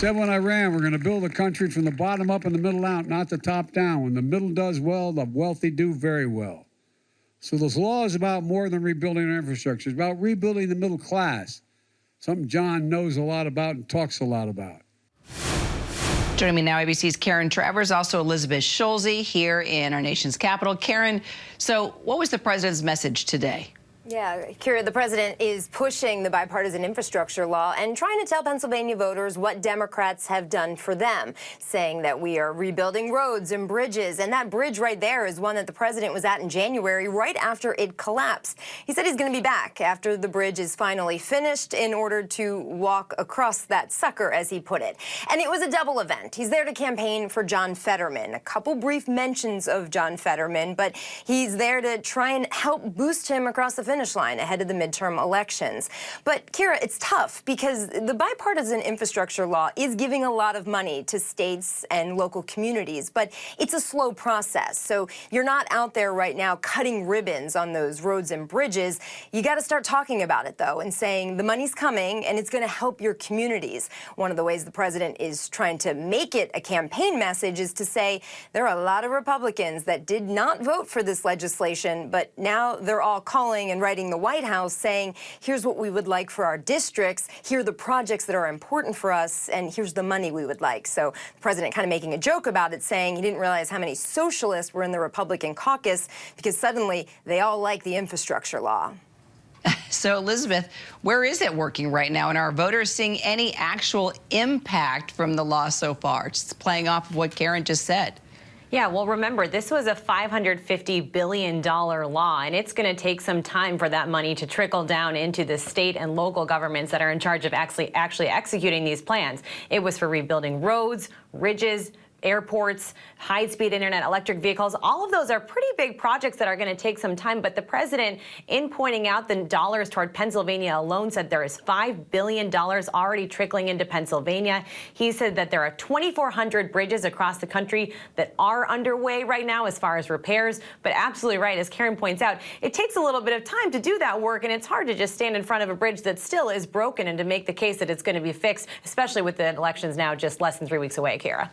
said when I ran, we're going to build a country from the bottom up and the middle out, not the top down. When the middle does well, the wealthy do very well. So this law is about more than rebuilding our infrastructure. It's about rebuilding the middle class, something John knows a lot about and talks a lot about. Joining me now, ABC's Karen Travers, also Elizabeth Shulze here in our nation's capital. Karen, so what was the president's message today? Yeah, Kira, the president is pushing the bipartisan infrastructure law and trying to tell Pennsylvania voters what Democrats have done for them, saying that we are rebuilding roads and bridges. And that bridge right there is one that the president was at in January, right after it collapsed. He said he's going to be back after the bridge is finally finished in order to walk across that sucker, as he put it. And it was a double event. He's there to campaign for John Fetterman. A couple brief mentions of John Fetterman, but he's there to try and help boost him across the finish line ahead of the midterm elections. But, Kira, it's tough because the bipartisan infrastructure law is giving a lot of money to states and local communities, but it's a slow process. So you're not out there right now cutting ribbons on those roads and bridges. You got to start talking about it, though, and saying the money's coming and it's going to help your communities. One of the ways the president is trying to make it a campaign message is to say there are a lot of Republicans that did not vote for this legislation, but now they're all calling and writing the White House saying, here's what we would like for our districts, here are the projects that are important for us, and here's the money we would like. So the president kind of making a joke about it, saying he didn't realize how many socialists were in the Republican caucus because suddenly they all like the infrastructure law. So, Elizabeth, where is it working right now? And are voters seeing any actual impact from the law so far? Just playing off of what Karen just said. Yeah, well, remember, this was a $550 billion law, and it's going to take some time for that money to trickle down into the state and local governments that are in charge of actually executing these plans. It was for rebuilding roads, bridges, airports, high-speed internet, electric vehicles. All of those are pretty big projects that are going to take some time. But the president, in pointing out the dollars toward Pennsylvania alone, said there is $5 billion already trickling into Pennsylvania. He said that there are 2,400 bridges across the country that are underway right now as far as repairs. But absolutely right, as Karen points out, it takes a little bit of time to do that work, and it's hard to just stand in front of a bridge that still is broken and to make the case that it's going to be fixed, especially with the elections now just less than 3 weeks away, Kira.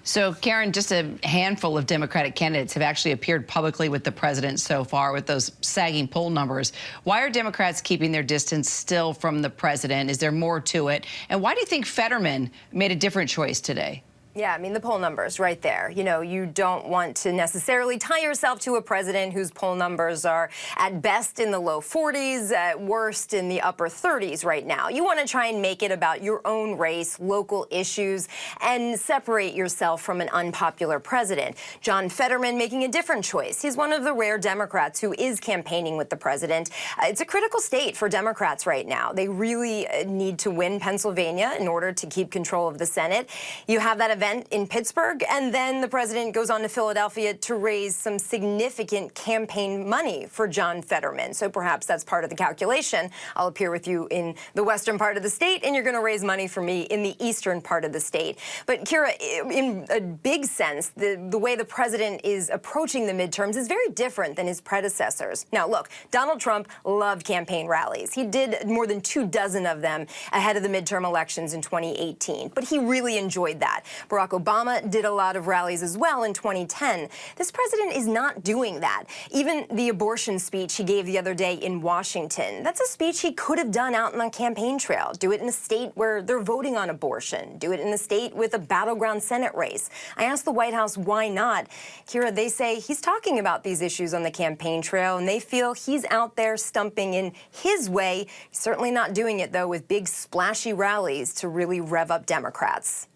So, Karen, just a handful of Democratic candidates have actually appeared publicly with the president so far with those sagging poll numbers. Why are Democrats keeping their distance still from the president? Is there more to it? And why do you think Fetterman made a different choice today? Yeah, I mean, the poll numbers right there. You know, you don't want to necessarily tie yourself to a president whose poll numbers are at best in the low 40s, at worst in the upper 30s right now. You want to try and make it about your own race, local issues, and separate yourself from an unpopular president. John Fetterman making a different choice. He's one of the rare Democrats who is campaigning with the president. It's a critical state for Democrats right now. They really need to win Pennsylvania in order to keep control of the Senate. You have that event in Pittsburgh, and then the president goes on to Philadelphia to raise some significant campaign money for John Fetterman. So perhaps that's part of the calculation. I'll appear with you in the western part of the state, and you're going to raise money for me in the eastern part of the state. But, Kira, in a big sense, the way the president is approaching the midterms is very different than his predecessors. Now, look, Donald Trump loved campaign rallies. He did more than 24 of them ahead of the midterm elections in 2018, but he really enjoyed that. Barack Obama did a lot of rallies as well in 2010. This president is not doing that. Even the abortion speech he gave the other day in Washington, that's a speech he could have done out on the campaign trail. Do it in a state where they're voting on abortion. Do it in a state with a battleground Senate race. I asked the White House why not. Kira, they say he's talking about these issues on the campaign trail, and they feel he's out there stumping in his way. He's certainly not doing it, though, with big splashy rallies to really rev up Democrats.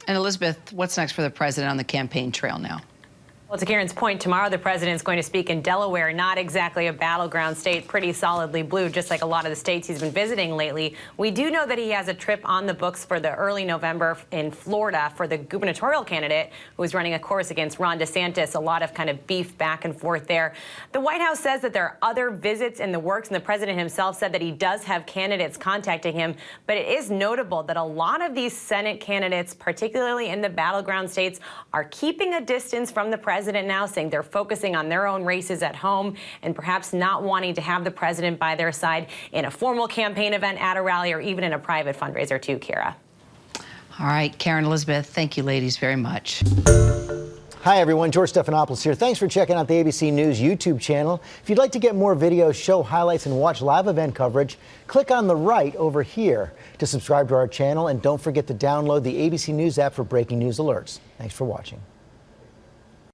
And Elizabeth, what's next for the president on the campaign trail now? Well, to Karen's point, tomorrow the president's going to speak in Delaware, not exactly a battleground state, pretty solidly blue, just like a lot of the states he's been visiting lately. We do know that he has a trip on the books for the early November in Florida for the gubernatorial candidate who's running a course against Ron DeSantis. A lot of kind of beef back and forth there. The White House says that there are other visits in the works, and the president himself said that he does have candidates contacting him. But it is notable that a lot of these Senate candidates, particularly in the battleground states, are keeping a distance from the president now, saying they're focusing on their own races at home and perhaps not wanting to have the president by their side in a formal campaign event, at a rally, or even in a private fundraiser too, Kira. All right, Karen, Elizabeth, thank you, ladies, very much. Hi, everyone. George Stephanopoulos here. Thanks for checking out the ABC News YouTube channel. If you'd like to get more videos, show highlights, and watch live event coverage, click on the right over here to subscribe to our channel. And don't forget to download the ABC News app for breaking news alerts. Thanks for watching.